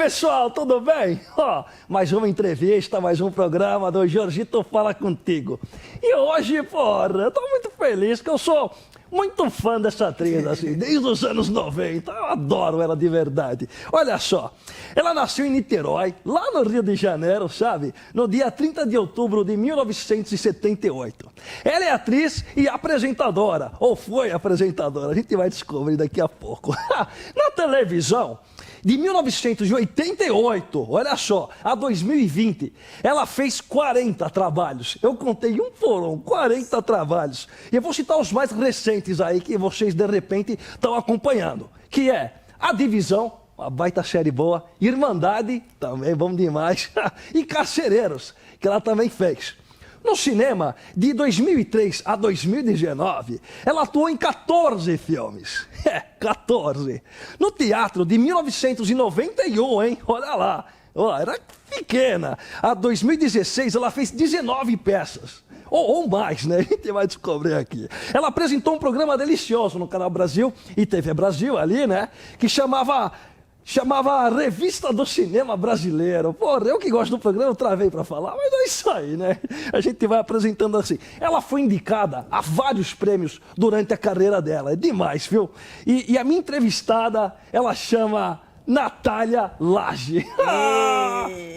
pessoal, tudo bem? Mais uma entrevista, mais um programa do Jorgito Fala Contigo. E hoje, eu tô muito feliz que eu sou muito fã dessa atriz, assim, desde os anos 90. Eu adoro ela de verdade. Olha só, ela nasceu em Niterói, lá no Rio de Janeiro, sabe? No dia 30 de outubro de 1978. Ela é atriz e apresentadora, ou foi apresentadora, a gente vai descobrir daqui a pouco. Na televisão, de 1988, olha só, a 2020, ela fez 40 trabalhos. Eu contei um por um, 40 trabalhos. E eu vou citar os mais recentes aí que vocês, de repente, estão acompanhando. Que é A Divisão, uma baita série boa, Irmandade, também bom demais, e Carcereiros, que ela também fez. No cinema, de 2003 a 2019, ela atuou em 14 filmes. 14. No teatro, de 1991, hein? Olha lá. Era pequena. A 2016, ela fez 19 peças. Ou mais, né? A gente vai descobrir aqui. Ela apresentou um programa delicioso no Canal Brasil e TV Brasil ali, né? Que chamava a Revista do Cinema Brasileiro. Eu que gosto do programa, eu travei para falar, mas é isso aí, né? A gente vai apresentando assim. Ela foi indicada a vários prêmios durante a carreira dela. É demais, viu? E a minha entrevistada, ela chama Natália Lage.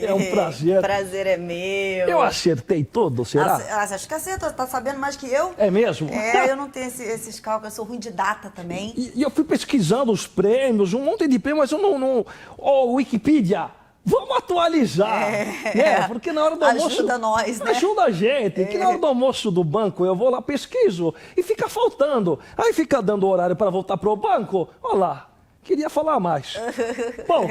É um prazer. Prazer é meu. Eu acertei tudo, será? Acho que acertou, tá sabendo mais que eu? É mesmo? Eu não tenho esses cálculos, eu sou ruim de data também. E eu fui pesquisando os prêmios, um monte de prêmios, mas eu não... Wikipedia, vamos atualizar. Porque na hora do almoço... Ajuda nós, né? Ajuda a gente. Que na hora do almoço do banco eu vou lá, pesquiso, e fica faltando. Aí fica dando horário para voltar pro banco. Olha lá. Queria falar mais. Bom,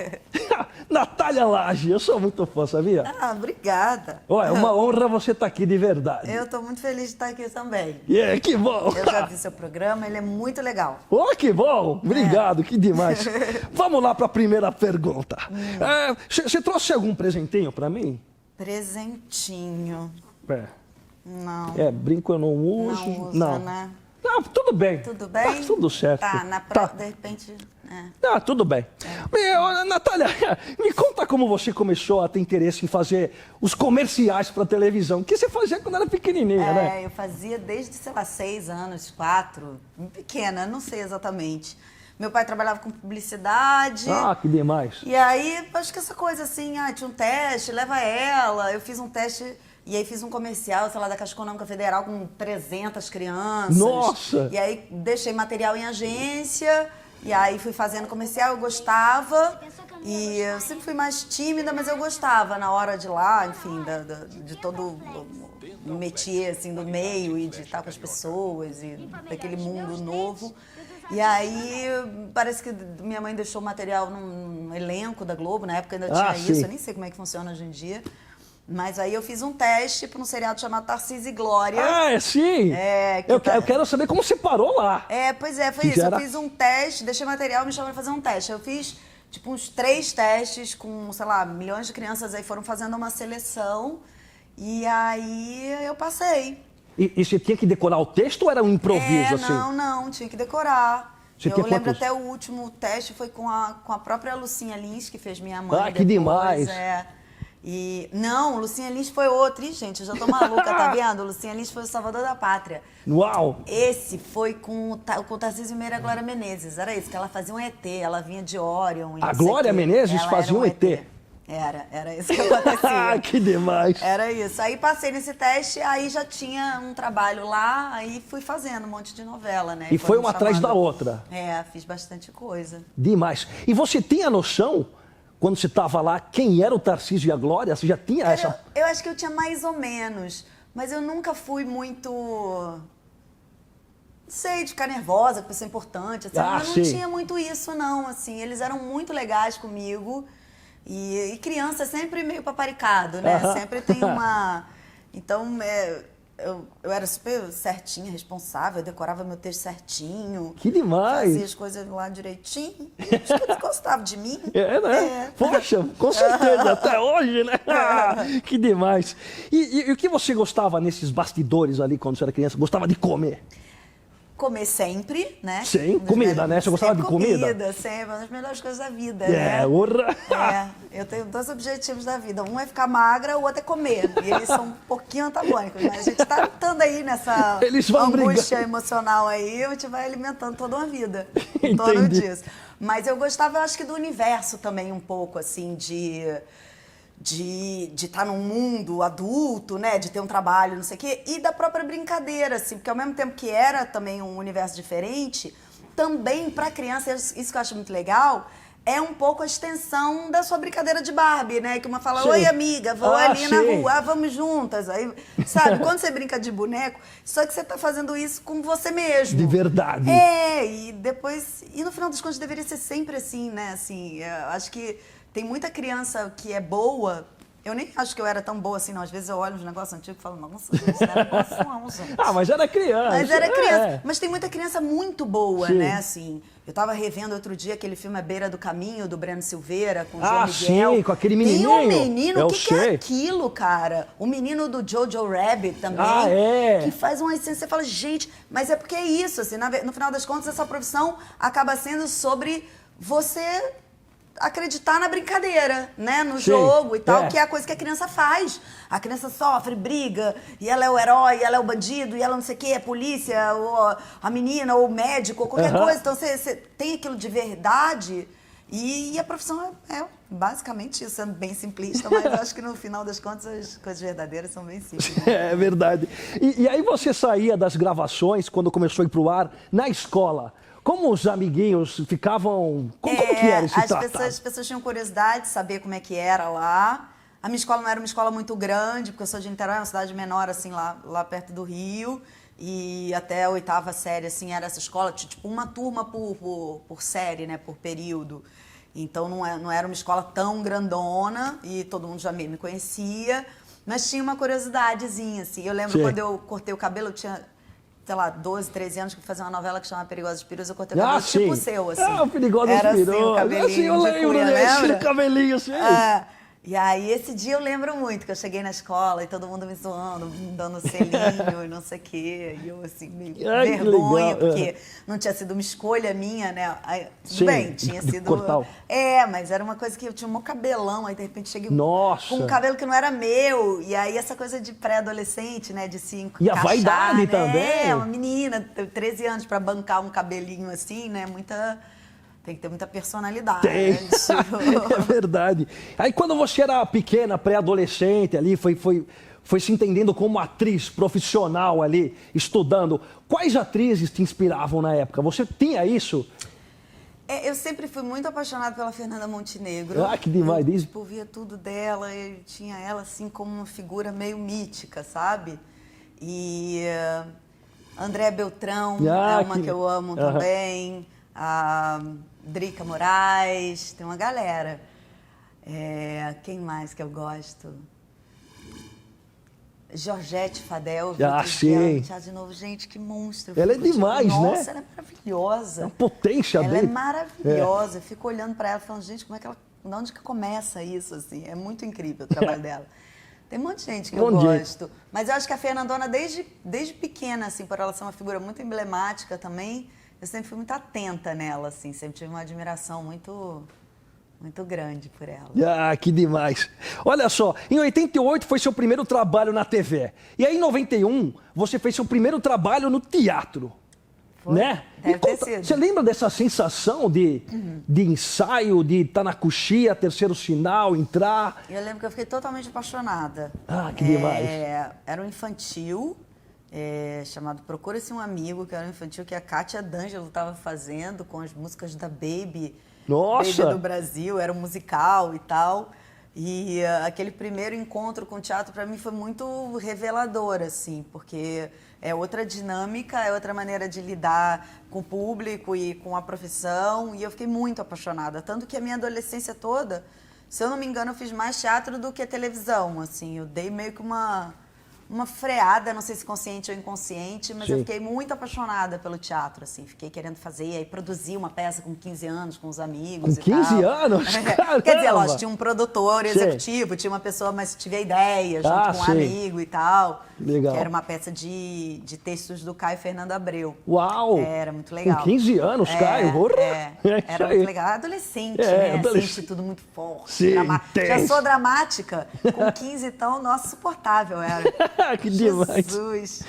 Natália Lage, eu sou muito fã, sabia? Obrigada. É uma honra você estar aqui de verdade. Eu estou muito feliz de estar aqui também. Que bom. Eu já vi seu programa, ele é muito legal. Que bom. Obrigado, que demais. Vamos lá para a primeira pergunta. Você trouxe algum presentinho para mim? Presentinho. Não. Brinco eu não uso. Não usa, né? Não, tudo bem. Tudo bem? Tá tudo certo. De repente... tudo bem. Natália, me conta como você começou a ter interesse em fazer os comerciais para televisão, que você fazia quando era pequenininha, né? Eu fazia desde, 6 anos, 4, pequena, não sei exatamente. Meu pai trabalhava com publicidade. Que demais. E aí, acho que essa coisa assim, tinha um teste, leva ela. Eu fiz um teste... E aí fiz um comercial, da Caixa Econômica Federal com 300 crianças. Nossa! E aí deixei material em agência, e aí fui fazendo comercial, eu gostava. E eu sempre fui mais tímida, mas eu gostava na hora de ir lá, enfim, de todo o métier, assim, do meio, e de estar com as pessoas, e daquele mundo novo. E aí, parece que minha mãe deixou o material num elenco da Globo, na época ainda tinha isso, eu nem sei como é que funciona hoje em dia. Mas aí eu fiz um teste para um seriado chamado Tarcísio e Glória. Sim? Eu quero saber como você parou lá. Pois é, foi isso. Eu fiz um teste, deixei material, me chamaram para fazer um teste. Eu fiz, uns 3 testes com, milhões de crianças aí foram fazendo uma seleção. E aí eu passei. E você tinha que decorar o texto ou era um improviso, assim? Não, tinha que decorar. Eu lembro até o último teste foi com a própria Lucinha Lins, que fez minha mãe. Que demais. Não, Lucinha Lins foi outra, gente, eu já tô maluca, tá vendo? Lucinha Lins foi o Salvador da Pátria. Uau! Esse foi com o Tarcísio Meira e a Glória Menezes, era isso, que ela fazia um ET, ela vinha de Orion. A Glória Menezes fazia um ET? Era isso que acontecia. Que demais! Era isso, aí passei nesse teste, aí já tinha um trabalho lá, aí fui fazendo um monte de novela, né? E foi uma atrás da outra? Fiz bastante coisa. Demais. E você tem a noção... Quando você estava lá, quem era o Tarcísio e a Glória? Você já tinha essa... Eu acho que eu tinha mais ou menos, mas eu nunca fui muito... Não sei, de ficar nervosa, que pessoa importante, assim. Eu não tinha muito isso, não, assim. Eles eram muito legais comigo. E criança é sempre meio paparicado, né? Sempre tem uma... Então, eu era super certinha, responsável, eu decorava meu texto certinho. Que demais! Fazia as coisas lá direitinho. Acho que eles gostavam de mim. Né? Poxa, com certeza, até hoje, né? Que demais! E o que você gostava nesses bastidores ali, quando você era criança? Gostava de comer? Comer sempre, né? Sim, comida, né? Você gostava de comida? Comida, sempre. Uma das melhores coisas da vida, É, né? urra! Eu tenho 2 objetivos da vida. Um é ficar magra, o outro é comer. E eles são um pouquinho antagônicos, mas a gente tá lutando aí nessa Eles vão angústia brigar. emocional aí, a gente vai alimentando toda uma vida em torno disso. Mas eu gostava, eu acho que do universo também um pouco, assim, de estar num mundo adulto, né, de ter um trabalho, não sei o quê, e da própria brincadeira, assim, porque ao mesmo tempo que era também um universo diferente, também para criança, isso que eu acho muito legal, é um pouco a extensão da sua brincadeira de Barbie, né, que uma fala, oi amiga, vou ali na rua, vamos juntas, aí, sabe, quando você brinca de boneco, só que você tá fazendo isso com você mesmo. De verdade. E depois, e no final das contas deveria ser sempre assim, né, assim, eu acho que tem muita criança que é boa. Eu nem acho que eu era tão boa assim, não. Às vezes eu olho uns negócios antigos e falo, nossa, isso não era bom, não, gente. Mas era criança. Mas era criança. Mas tem muita criança muito boa, sim, né? Assim, eu tava revendo outro dia aquele filme A Beira do Caminho, do Breno Silveira, com o João Miguel. Sim, com aquele menininho. Tem um menino, o que é aquilo, cara? O menino do Jojo Rabbit também. Que faz uma essência, você fala, gente, mas é porque é isso, assim, no final das contas, essa profissão acaba sendo sobre você acreditar na brincadeira, né? No jogo e tal, que é a coisa que a criança faz. A criança sofre, briga, e ela é o herói, ela é o bandido, e ela não sei o quê, é polícia, ou a menina, ou o médico, ou qualquer coisa. Então você tem aquilo de verdade e a profissão é basicamente isso, sendo bem simplista, mas eu acho que no final das contas as coisas verdadeiras são bem simples. Né? É verdade. E aí você saía das gravações, quando começou a ir pro ar, na escola. Como os amiguinhos ficavam... Como que era esse tratado? As pessoas tinham curiosidade de saber como é que era lá. A minha escola não era uma escola muito grande, porque eu sou de Niterói, uma cidade menor, assim, lá perto do Rio. E até a 8ª série, assim, era essa escola, tipo uma turma por série, né, por período. Então não era uma escola tão grandona e todo mundo já me conhecia. Mas tinha uma curiosidadezinha, assim. Eu lembro quando eu cortei o cabelo, eu tinha... sei lá, 12, 13 anos, que fazia uma novela que chama Perigosas Pirus, eu cortei o cabelo tipo o seu, assim. O Perigosas Pirus. Assim, o cabelinho eu lembro, lembra? O cabelinho, assim. E aí, esse dia eu lembro muito, que eu cheguei na escola e todo mundo me zoando, me dando selinho e não sei o quê. E eu, assim, meio vergonha, porque não tinha sido uma escolha minha, né? Aí, tudo bem, tinha sido... mas era uma coisa que eu tinha um cabelão, aí de repente cheguei com um cabelo que não era meu. E aí, essa coisa de pré-adolescente, né? De se encaixar, e a vaidade, né? também. Uma menina, 13 anos, pra bancar um cabelinho assim, né? Tem que ter muita personalidade. Tem. Né? É verdade. Aí quando você era pequena, pré-adolescente ali, foi se entendendo como atriz profissional ali, estudando, quais atrizes te inspiravam na época? Você tinha isso? Eu sempre fui muito apaixonada pela Fernanda Montenegro. Que demais isso. Tipo, via tudo dela, eu tinha ela assim como uma figura meio mítica, sabe? E Andréa Beltrão é uma que eu amo também. A Drica Moraes, tem uma galera. Quem mais que eu gosto? Georgette Fadel. Sim. De novo, gente, que monstro. Ela é demais, né? Nossa, ela é maravilhosa. É uma potência dele. Ela é maravilhosa. Eu fico olhando para ela falando, gente, como é que de onde que começa isso, assim? É muito incrível o trabalho dela. Tem um monte de gente que eu gosto. Mas eu acho que a Fernandona, desde pequena, assim, por ela ser uma figura muito emblemática também, eu sempre fui muito atenta nela, assim. Sempre tive uma admiração muito grande por ela. Que demais. Olha só, em 88 foi seu primeiro trabalho na TV. E aí em 91 você fez seu primeiro trabalho no teatro. Foi? Né? Deve ter sido. Você lembra dessa sensação de ensaio, de estar na coxia, terceiro sinal, entrar? Eu lembro que eu fiquei totalmente apaixonada. Que demais. Era um infantil chamado Procura-se um Amigo, que era um infantil que a Kátia D'Angelo estava fazendo com as músicas da Baby. Nossa! Baby do Brasil, era um musical e tal. E aquele primeiro encontro com o teatro para mim foi muito revelador, assim, porque é outra dinâmica, é outra maneira de lidar com o público e com a profissão, e eu fiquei muito apaixonada. Tanto que a minha adolescência toda, se eu não me engano, eu fiz mais teatro do que televisão, assim, eu dei meio que uma uma freada, não sei se consciente ou inconsciente, mas Sim. eu fiquei muito apaixonada pelo teatro, assim. Fiquei querendo fazer, aí produzi uma peça com 15 anos, com os amigos Com e 15 tal. anos? Caramba! Quer dizer, lógico, tinha um produtor Sim. executivo, tinha uma pessoa, mas tive a ideia, junto Ah, com um sim. amigo e tal. Legal. Que era uma peça de textos do Caio Fernando Abreu. Uau! Era muito legal. Com 15 anos, Caio. Porra! Isso Era aí. muito legal. Adolescente, É, né? adolescente. Sente tudo muito forte. Sim, Já intenso. sou dramática. Com 15, então, nossa, insuportável era. Que demais. Jesus.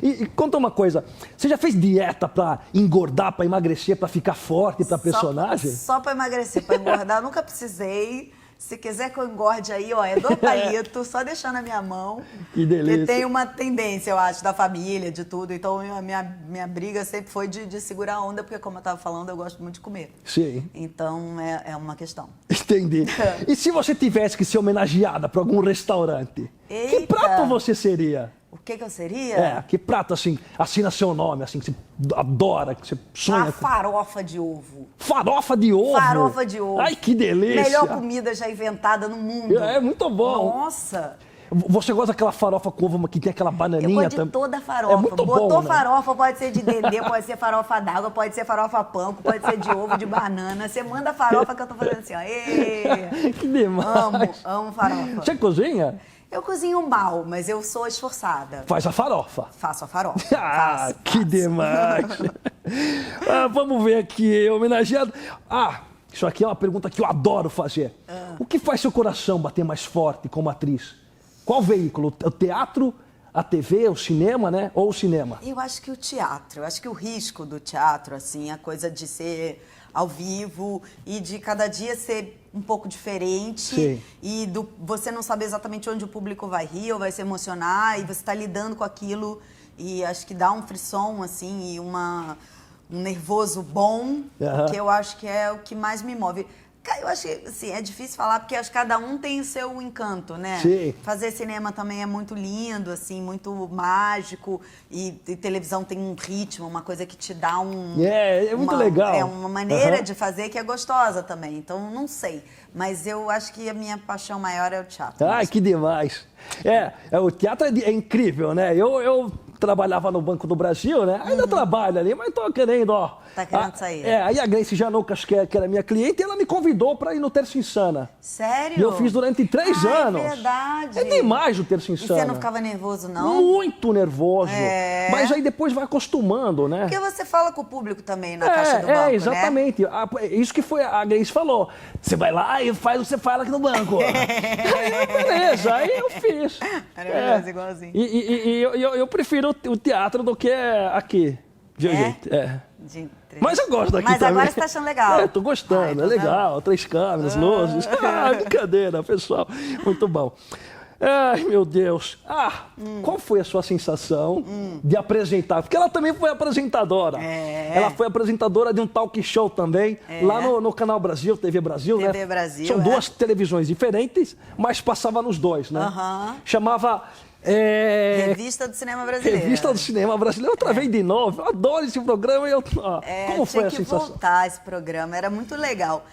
E conta uma coisa, você já fez dieta pra engordar, pra emagrecer, pra ficar forte pra personagem? Só pra emagrecer, pra engordar, nunca precisei. Se quiser que eu engorde aí, ó, é do palito, só deixar na minha mão. Que delícia. Porque tem uma tendência, eu acho, da família, de tudo. Então, a minha briga sempre foi de segurar a onda, porque, como eu tava falando, eu gosto muito de comer. Sim. Então, é uma questão. Entendi. E se você tivesse que ser homenageada por algum restaurante, que Eita! prato você seria? O que eu seria? É, que prato assim, assina seu nome, assim, que você adora, que você sonha A com. farofa de ovo. Farofa de ovo? Farofa de ovo. Ai, que delícia! Melhor comida já inventada no mundo. É muito bom. Nossa! Você gosta daquela farofa com ovo que tem aquela Eu bananinha gosto de também? toda a farofa. É muito Botou bom, né? farofa, pode ser de dendê, pode ser farofa d'água, pode ser farofa panko, pode ser de ovo, de banana. Você manda farofa que eu tô fazendo assim, ó. Ê! Que demais! Amo farofa. Você cozinha? Eu cozinho mal, mas eu sou esforçada. Faz a farofa. Faço a farofa. Ah, Faço. que demais! Vamos ver aqui, homenageado. Isso aqui é uma pergunta que eu adoro fazer. O que faz seu coração bater mais forte como atriz? Qual veículo? O teatro, a TV, o cinema, né? Ou o cinema? Eu acho que o teatro, eu acho que o risco do teatro, assim, a coisa de ser ao vivo e de cada dia ser um pouco diferente. Sim. E você não saber exatamente onde o público vai rir ou vai se emocionar e você está lidando com aquilo e acho que dá um frisson, assim, e um nervoso bom, que eu acho que é o que mais me move. Eu acho que, assim, é difícil falar porque acho que cada um tem o seu encanto, né? Sim. Fazer cinema também é muito lindo, assim, muito mágico. E televisão tem um ritmo, uma coisa que te dá É muito legal. É uma maneira de fazer que é gostosa também. Então, não sei. Mas eu acho que a minha paixão maior é o teatro. Ai, que demais! O teatro é incrível, né? Eu trabalhava no Banco do Brasil, né? Ainda trabalho ali, mas tô querendo, ó. Tá querendo sair. Aí a Grace Janucas, que era minha cliente, ela me convidou para ir no Terça Insana. Sério? E eu fiz durante 3 anos. É verdade. É demais o Terça E Insana. você não ficava nervoso, não? Muito nervoso. É. Mas aí depois vai acostumando, né? Porque você fala com o público também na caixa do banco, né? Exatamente. Isso que foi a Grace falou. Você vai lá e faz o que você fala aqui no banco. Aí, beleza, aí eu fiz. Maravilhoso, igualzinho. E eu prefiro o teatro do que aqui. De jeito. Mas eu gosto daqui Mas também. agora você tá achando legal. Tô gostando, Ai, é legal. 3 câmeras, luzes. Brincadeira, pessoal. Muito bom. Ai, meu Deus. Qual foi a sua sensação de apresentar? Porque ela também foi apresentadora. Ela foi apresentadora de um talk show também, lá no Canal Brasil, TV Brasil, né? TV Brasil, São 2 televisões diferentes, mas passava nos 2, né? Chamava... Revista do Cinema Brasileiro. Revista do Cinema Brasileiro. Eu travei de novo. Eu adoro esse programa. Como foi a sensação? Tinha que voltar esse programa, era muito legal.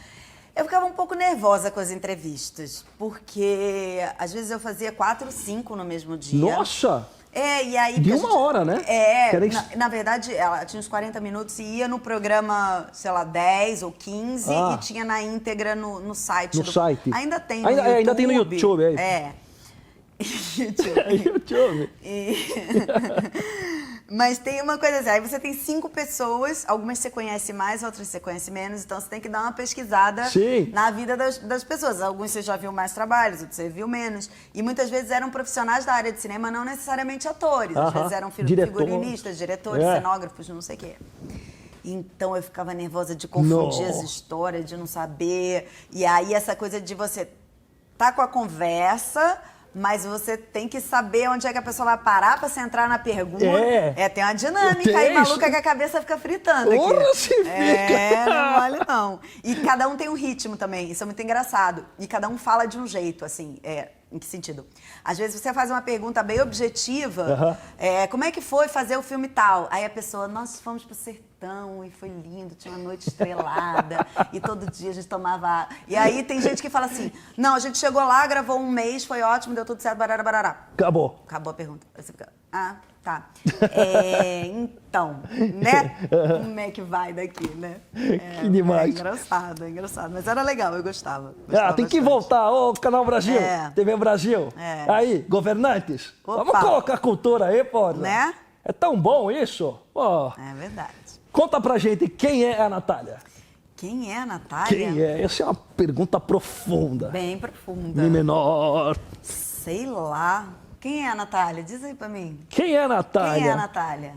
Eu ficava um pouco nervosa com as entrevistas, porque às vezes eu fazia 4, 5 no mesmo dia. Nossa! E aí... De 1 hora, né? Na verdade, ela tinha uns 40 minutos e ia no programa, sei lá, 10 ou 15 e tinha na íntegra no site. No site. Ainda tem no YouTube. Ainda tem no YouTube, YouTube. Mas tem uma coisa assim, aí você tem 5 pessoas, algumas você conhece mais, outras você conhece menos, então você tem que dar uma pesquisada na vida das pessoas. Alguns você já viu mais trabalhos, outros você viu menos. E muitas vezes eram profissionais da área de cinema, não necessariamente atores. Às vezes eram figurinistas, diretores, cenógrafos, não sei o quê. Então eu ficava nervosa de confundir as histórias, de não saber. E aí essa coisa de você tá com a conversa... Mas você tem que saber onde é que a pessoa vai parar pra você entrar na pergunta. Tem uma dinâmica aí maluca que a cabeça fica fritando aqui. Não vale não. E cada um tem um ritmo também, isso é muito engraçado. E cada um fala de um jeito, assim. Em que sentido? Às vezes você faz uma pergunta bem objetiva, como é que foi fazer o filme tal? Aí a pessoa, nós fomos pro sertão e foi lindo, tinha uma noite estrelada e todo dia a gente tomava... E aí tem gente que fala assim, não, a gente chegou lá, gravou um mês, foi ótimo, deu tudo certo, barará, barará. Acabou. Acabou a pergunta. Aí você fica, tá. Então, né? Como é que vai daqui, né? Que demais. É engraçado. Mas era legal, eu gostava. Tem que voltar. Ô, Canal Brasil, TV Brasil. Aí, governantes, Opa. vamos colocar cultura aí, pô. Né? É tão bom isso. Pô. É verdade. Conta pra gente quem é a Natália. Quem é a Natália? Quem é? Essa é uma pergunta profunda. Bem profunda. Mi menor. Sei lá. Quem é a Natália? Diz aí pra mim. Quem é a Natália? Quem é a Natália?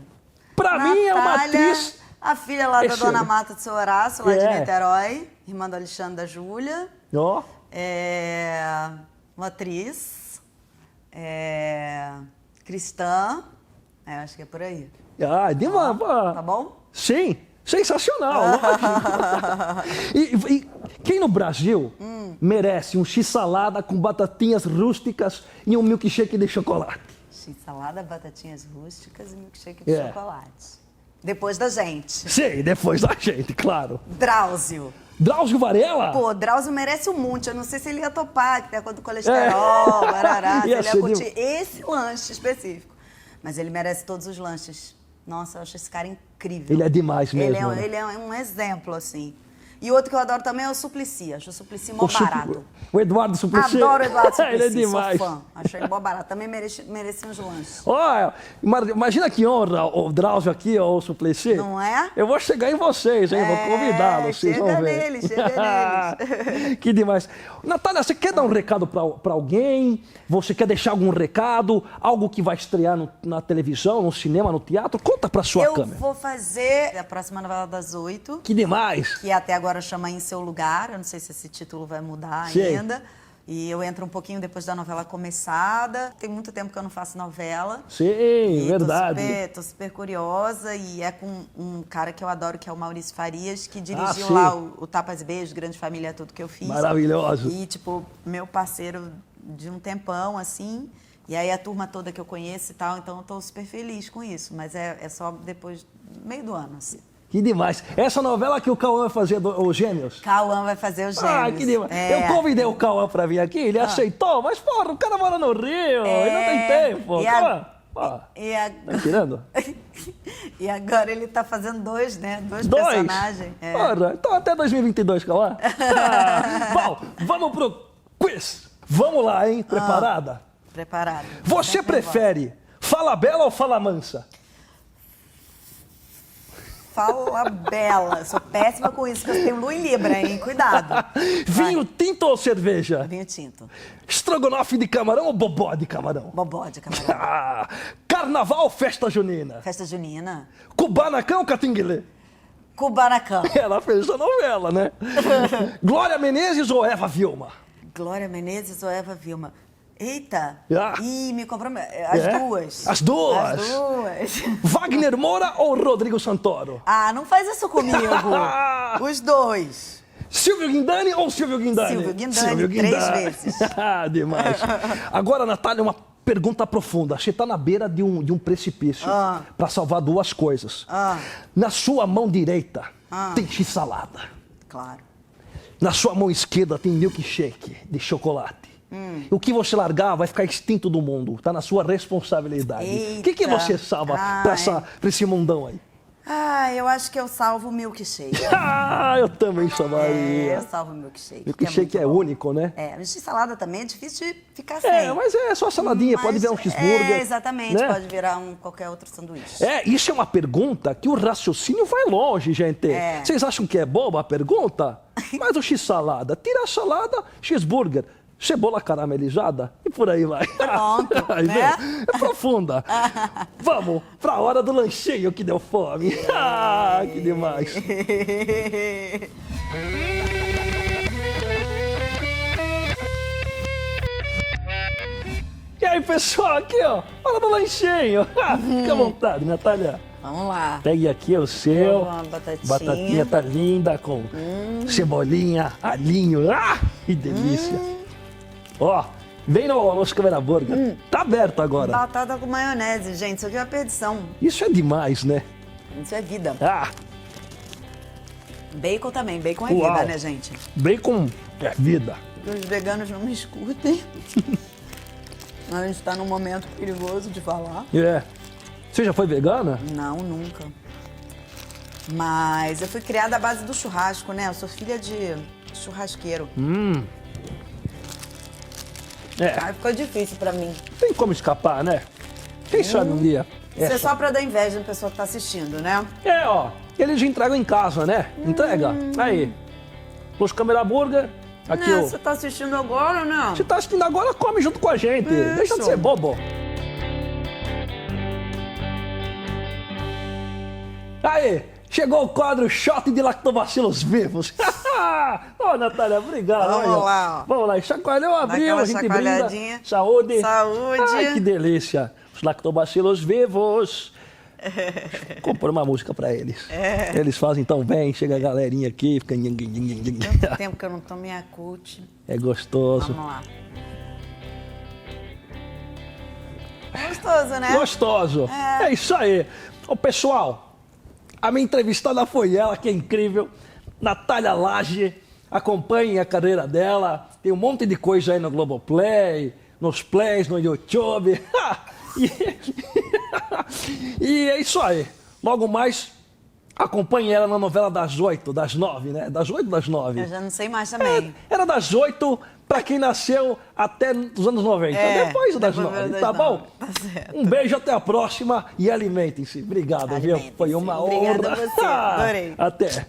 Pra mim é uma atriz... A filha lá da Dona Mata do Seu Horácio, lá de Niterói. Irmã do Alexandre da Júlia. Ó. É uma atriz. Cristã. Acho que é por aí. Tá bom? Sim. Sensacional, lógico. E quem no Brasil merece um x-salada com batatinhas rústicas e um milkshake de chocolate? X-salada, batatinhas rústicas e milkshake de chocolate. Depois da gente. Sim, depois da gente, claro. Drauzio. Drauzio Varela? Pô, Drauzio merece um monte. Eu não sei se ele ia topar, que tem a coisa do colesterol, barará, se ele ia curtir esse lanche específico. Mas ele merece todos os lanches. Nossa, eu acho esse cara incrível. Ele é demais mesmo. Ele é um exemplo, assim. E outro que eu adoro também é o Suplicy. Acho o Suplicy mó barato. O Eduardo Suplicy. Adoro o Eduardo Suplicy. Ele é demais. Sou fã. Acho ele mó barato. Também merece uns lanches. Olha, imagina que honra o Drauzio aqui, ó, o Suplicy. Não é? Eu vou chegar em vocês, hein? Vou convidá-los, vocês vão ver. Chega neles. Que demais. Natália, você quer dar um recado pra alguém? Você quer deixar algum recado? Algo que vai estrear na televisão, no cinema, no teatro? Conta pra sua câmera. Eu vou fazer a próxima novela das 8. Que demais. Que até agora chama Em Seu Lugar. Eu não sei se esse título vai mudar ainda. E eu entro um pouquinho depois da novela começada. Tem muito tempo que eu não faço novela. Sim, verdade. Tô super curiosa. E é com um cara que eu adoro, que é o Maurício Farias, que dirigiu lá o Tapas e Beijos, Grande Família, tudo que eu fiz. Maravilhoso. E, tipo, meu parceiro de um tempão, assim. E aí a turma toda que eu conheço e tal. Então eu tô super feliz com isso. Mas é só depois, meio do ano, assim. Que demais. Essa novela que o Cauã vai fazer, os Gêmeos? Cauã vai fazer os Gêmeos. Que demais. Eu convidei o Cauã pra vir aqui, ele aceitou, mas, porra, o cara mora no Rio, ele não tem tempo. Tá tirando? E agora ele tá fazendo dois personagens. Porra, então até 2022, Cauã. Bom, vamos pro quiz. Vamos lá, hein? Preparada? Preparada. Você prefere Fala Bela ou Fala Mansa? Fala Bela. Sou péssima com isso, porque eu tenho lua em Libra, hein? Cuidado. Vinho tinto ou cerveja? Vinho tinto. Estrogonofe de camarão ou bobó de camarão? Bobó de camarão. Carnaval ou festa junina? Festa junina. Kubanacan ou catinguelê? Kubanacan. Ela fez a novela, né? Glória Menezes ou Eva Vilma? Glória Menezes ou Eva Vilma? Eita! Ih, me compromete. As duas? Wagner Moura ou Rodrigo Santoro? Não faz isso comigo. Os dois. Silvio Guindani ou Silvio Guindani? Silvio Guindani. 3 vezes. Demais. Agora, Natália, uma pergunta profunda. Você está na beira de um precipício para salvar duas coisas. Na sua mão direita tem x-salada. Claro. Na sua mão esquerda tem milkshake de chocolate. O que você largar vai ficar extinto do mundo. Tá na sua responsabilidade. O que você salva pra esse mundão aí? Eu acho que eu salvo o milkshake. Eu também salvaria. Eu salvo o milkshake. Milkshake é único, né? Mas de salada também é difícil de ficar sem. Mas é só saladinha, pode virar um cheeseburger. Exatamente, né? Pode virar qualquer outro sanduíche. Isso é uma pergunta que o raciocínio vai longe, gente. Vocês acham que é boba a pergunta? Mas o x-salada, tira a salada, cheeseburger. Cebola caramelizada e por aí vai. Pronto, né? É profunda. Vamos pra hora do lanchinho que deu fome. Que demais. E aí, pessoal, aqui, ó, hora do lanchinho. Fica à vontade, Natália. Vamos lá. Pegue aqui o seu. Batatinha tá linda com cebolinha, alinho. Que delícia. Vem no nosso Câmera Burger. Tá aberto agora. Batata com maionese, gente. Isso aqui é uma perdição. Isso é demais, né? Isso é vida. Ah, Bacon também. Bacon é Uau. vida, né, gente? bacon é vida. Os veganos não me escutem. A gente tá num momento perigoso de falar. É. Você já foi vegana? Não, nunca. Mas eu fui criada à base do churrasco, né? Eu sou filha de churrasqueiro. É. Aí ficou difícil pra mim. Tem como escapar, né? Quem sabe um dia? Isso é só pra dar inveja da pessoa que tá assistindo, né? É, ó. Eles entregam em casa, né? Entrega. Aí. Os Câmera Burger. Aqui, Né, ó. você tá assistindo agora ou não? Você tá assistindo agora, come junto com a gente. Deixa de ser bobo. Aí, chegou o quadro Shot de Lactobacilos Vivos. Ô, Natália, obrigado. Vamos Aí, ó. lá, ó. Vamos lá, chacoalhou, abriu, aquela a gente brinda. chacoalhadinha. Saúde. Saúde. Ai, que delícia. Os Lactobacilos Vivos. Compor uma música pra eles. Eles fazem tão bem, chega a galerinha aqui, fica... Tanto tempo que eu não tomo Yakult. É gostoso. Vamos lá. Gostoso, né? Gostoso. É isso aí. Ô, pessoal, a minha entrevistada foi ela, que é incrível. Natália Lage. Acompanhem a carreira dela. Tem um monte de coisa aí no Globoplay, nos plays, no YouTube. E é isso aí. Logo mais, acompanhe ela na novela das 8, das 9, né? Das 8, das 9. Eu já não sei mais também. Era das 8 para quem nasceu até os anos 90. Depois das 9, das tá bom? 9, tá certo. Um beijo, até a próxima e alimentem-se. Obrigado, viu? Alimentem-se. Foi uma Obrigada honra. a você, adorei. Até.